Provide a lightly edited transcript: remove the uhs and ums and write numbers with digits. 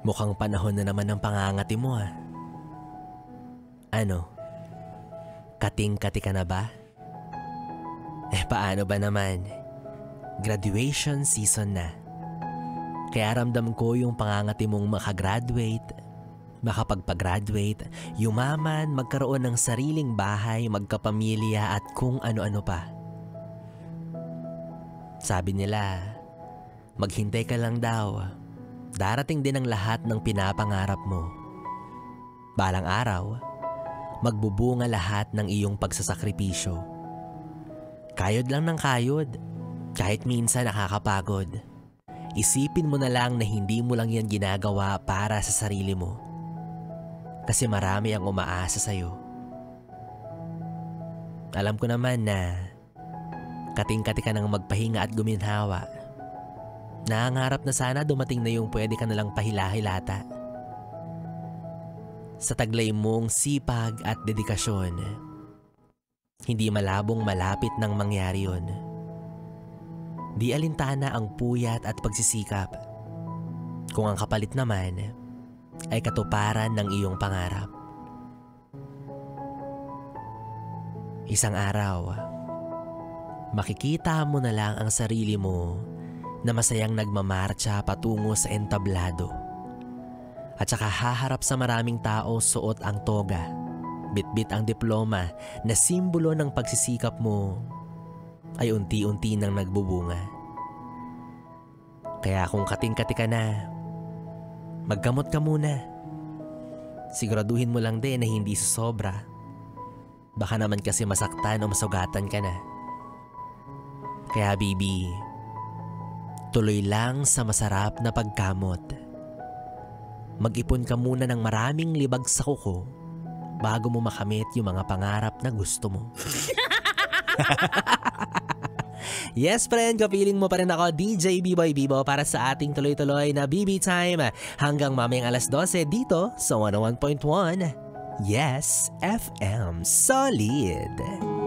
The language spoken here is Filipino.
Mukhang panahon na naman ng pangangati mo ah. Ano? Kating-kati ka na ba? Paano ba naman? Graduation season na. Kaya ramdam ko yung pangangati mong makagraduate, makapagpagraduate, yumaman, magkaroon ng sariling bahay, magkapamilya at kung ano-ano pa. Sabi nila, maghintay ka lang daw. Darating din ang lahat ng pinapangarap mo. Balang araw, magbubunga lahat ng iyong pagsasakripisyo. Kayod lang ng kayod, kahit minsan nakakapagod. Isipin mo na lang na hindi mo lang yan ginagawa para sa sarili mo. Kasi marami ang umaasa sa'yo. Alam ko naman na kating-kati ka nang magpahinga at guminhawa. Nangangarap na sana dumating na yung pwede ka nalang pahila-hilata. Sa taglay mong sipag at dedikasyon, hindi malabong malapit nang mangyari yun. Di alintana ang puyat at pagsisikap. Kung ang kapalit naman ay katuparan ng iyong pangarap. Isang araw, makikita mo na lang ang sarili mo na masayang nagmamarcha patungo sa entablado. At saka haharap sa maraming tao suot ang toga, bitbit ang diploma na simbolo ng pagsisikap mo ay unti-unti nang nagbubunga. Kaya kung kating-kati ka na, maggamot ka muna. Siguraduhin mo lang din na hindi sobra. Baka naman kasi masaktan o masugatan ka na. Kaya baby, tuloy lang sa masarap na pagkamot. Mag-ipon ka muna ng maraming libag sa kuko bago mo makamit yung mga pangarap na gusto mo. Yes friend, kapiling mo pa rin ako, DJ B-Boy Bibo, para sa ating tuloy-tuloy na BB Time hanggang mamayang alas 12 dito sa 101.1 Yes FM Solid.